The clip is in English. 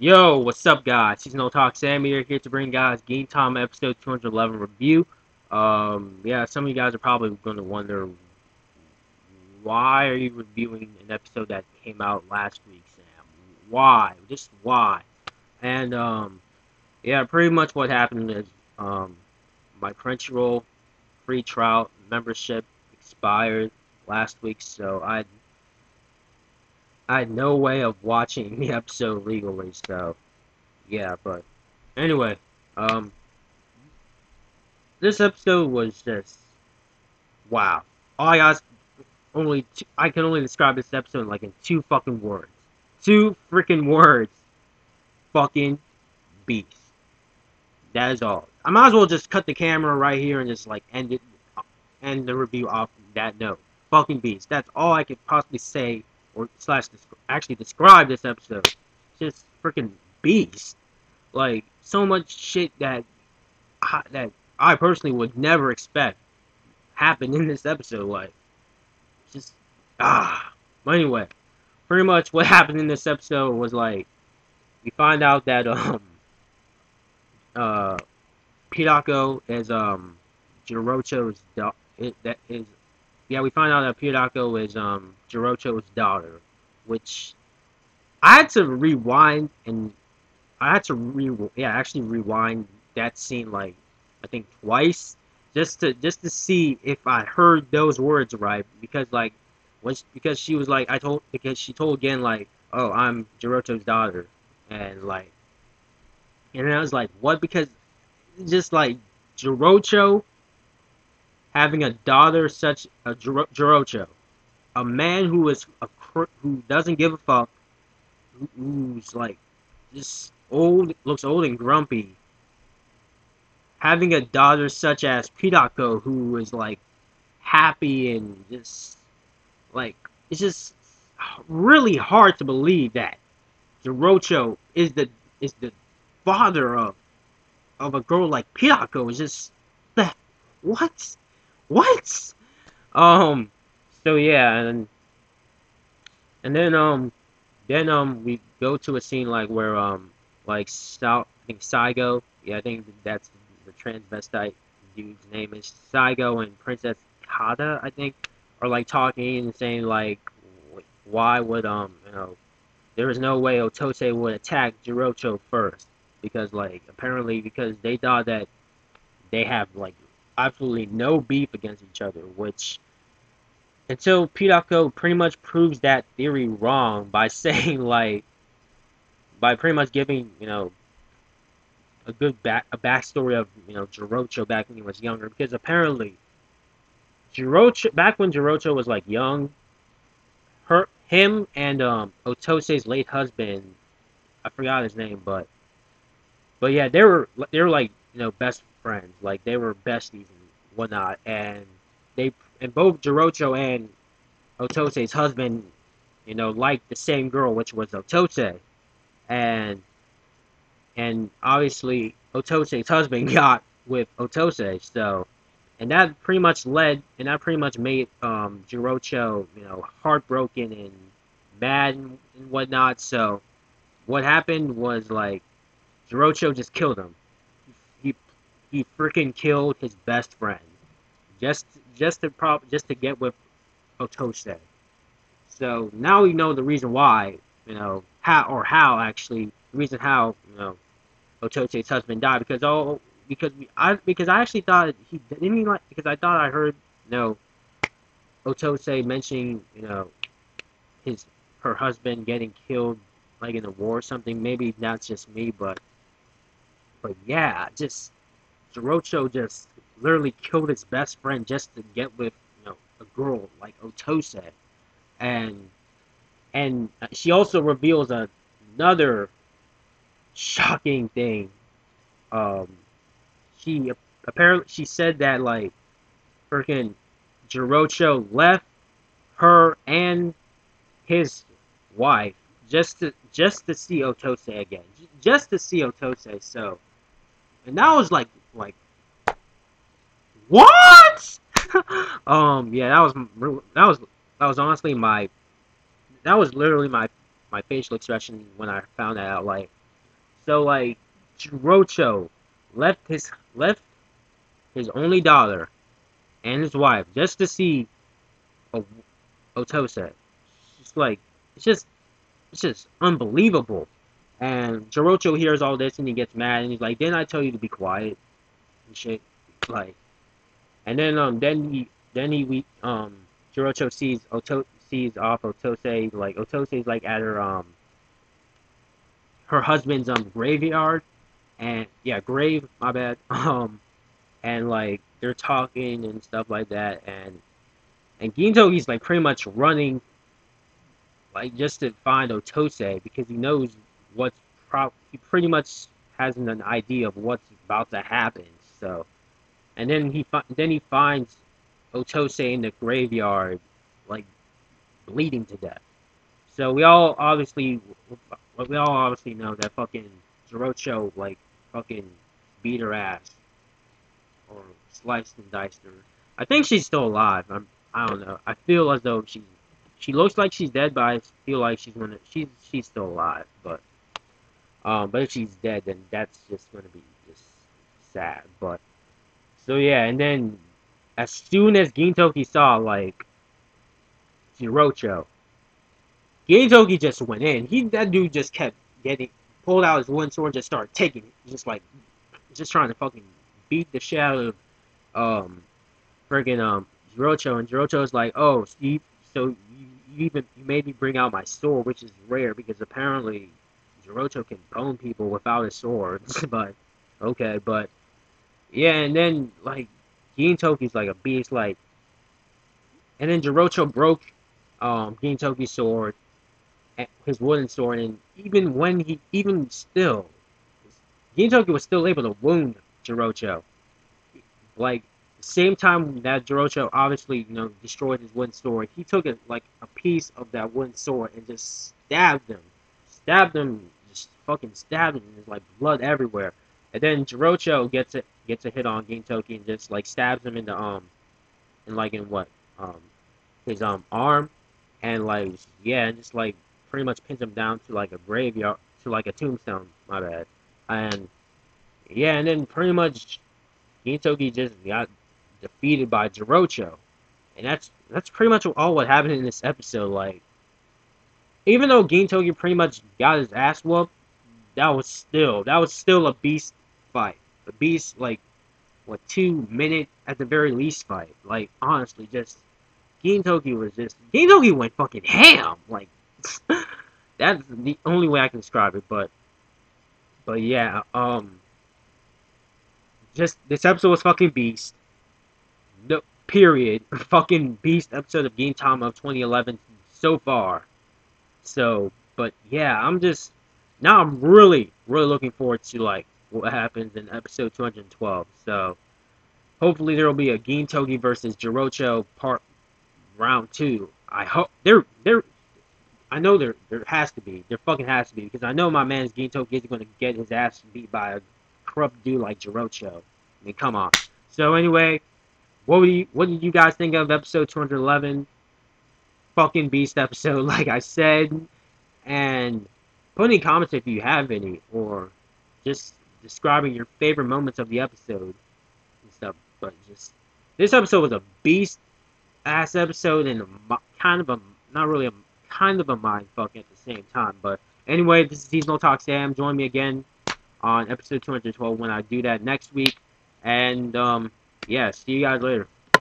Yo, what's up, guys? Seasonal Talk Sam here to bring guys GINTAMA episode 211 review. Yeah, some of you guys are probably going to wonder why are you reviewing an episode that came out last week, Sam? Why? Just why? And yeah, pretty much what happened is my Crunchyroll free trial membership expired last week, so I had no way of watching the episode legally. So yeah, but anyway, um. this episode was just wow. All I got I can only describe this episode like in two fucking words. Two freaking words. Fucking beast. That is all. I might as well just cut the camera right here and just like end the review off that note. Fucking beast. That's all I could possibly say or slash actually describe this episode. Just freaking beast. Like so much shit that I personally would never expect happened in this episode. Like, just But anyway, pretty much what happened in this episode was like we find out that uh Piyako is Jirocho's that is yeah, we find out that Piyako is Jirocho's daughter, which I had to rewind and I had to actually rewind that scene like I think twice just to see if I heard those words right because like because she was like because she told again like, oh, I'm Jiroto's daughter, and like and then I was like, what? Because just like Jirocho having a daughter such a Jirocho, a man who is who doesn't give a fuck, who's like just old, looks old and grumpy, having a daughter such as Pidako, who is like happy and just like it's just really hard to believe that Jirocho is the father of a girl like Pidako. Is just that what what so yeah, and then we go to a scene like where like I think Saigo, yeah, I think that's the transvestite dude's name is Saigo, and Princess Kata, I think, are like talking and saying like why would there is no way Otose would attack Jirocho first, because like apparently because they thought that they have like absolutely no beef against each other, which until Pidako pretty much proves that theory wrong by saying like by pretty much giving a backstory of Jirocho back when he was younger, because apparently Jirocho back when Jirocho was like young, him and Otose's late husband, I forgot his name, but yeah, they were like best friends, like they were besties and whatnot, and they and both Jirocho and Otose's husband liked the same girl, which was Otose, and obviously Otose's husband got with Otose, so and that pretty much made Jirocho heartbroken and mad and whatnot. So what happened was like Jirocho just killed him. He he freaking killed his best friend just just to get with Otose. So now we know the reason why, how actually the reason how Otose's husband died, because because I actually thought he didn't he like because I thought I heard Otose mentioning his her husband getting killed like in a war or something. Maybe that's just me, but yeah, just Jirocho just literally killed his best friend just to get with a girl like Otose, and she also reveals another shocking thing. Um, she apparently she said that like freaking Jirocho left her and his wife just to see Otose again, just to see Otose. So, and that was like what? Yeah, that was honestly that was literally my facial expression when I found that out. Like So like Jirocho left his only daughter and his wife just to see O- Otose. It's like it's just it's just unbelievable. And Jirocho hears all this and he gets mad and he's like, "Didn't I tell you to be quiet and shit?" Like, and then he we Jirocho sees off Otose, like Otose's like at her husband's graveyard, and yeah, grave, my bad. And like they're talking and stuff like that, and Gintoki's like pretty much running like just to find Otose because he knows what's he pretty much has an idea of what's about to happen. So, and then he finds Otose in the graveyard, like bleeding to death. So we all obviously know that fucking Jirocho like fucking beat her ass or sliced and diced her. I think she's still alive. I don't know. I feel as though she looks like she's dead, but I feel like she's still alive. But if she's dead, then that's just gonna be just sad. But so yeah, and then as soon as Gintoki saw like Jirocho, Gintoki just went in. That dude just kept getting pulled out his one sword, and just started taking it, just trying to fucking beat the shit out of um friggin' Jirocho, and Jirocho's like, "Oh, Steve, so you made me bring out my sword, which is rare because apparently Jirocho can bone people without his swords." But okay, but yeah, and then like Gintoki's like a beast, like, and then Jirocho broke Gintoki's sword, his wooden sword, and even still, Gintoki was still able to wound Jirocho. Like same time that Jirocho obviously destroyed his wooden sword, he took a piece of that wooden sword and just stabbed him, just fucking stabbed him, and there's like blood everywhere. And then Jirocho gets a hit on Gintoki and just like stabs him in the in what um his arm, and like yeah, and just like pretty much pins him down to like a graveyard, to like a tombstone. My bad. And yeah, and then pretty much Gintoki just got defeated by Jirocho, and that's pretty much all what happened in this episode. Like, even though Gintoki pretty much got his ass whooped, that was still a beast fight. A beast, like, what, 2 minute at the very least fight. Like, honestly, just Gintoki went fucking ham. Like, that's the only way I can describe it. But yeah, just this episode was fucking beast. No, period. Fucking beast episode of GINTAMA of 2011 so far. So, but yeah, I'm really, really looking forward to like what happens in episode 212. So, hopefully there will be a Gintoki versus Jirocho part round 2. I hope I know there has to be. There fucking has to be, because I know my man's Gintoki isn't going to get his ass beat by a corrupt dude like Jirocho. I mean, come on. So anyway, what did you guys think of episode 211? Fucking beast episode, like I said. And put any comments if you have any, or just describing your favorite moments of the episode and stuff. But just this episode was a beast ass episode, and kind of a not really a kind of a mind fuck at the same time. But anyway, this is Seasonal Talk Sam. Join me again on episode 212 when I do that next week. And yeah, see you guys later.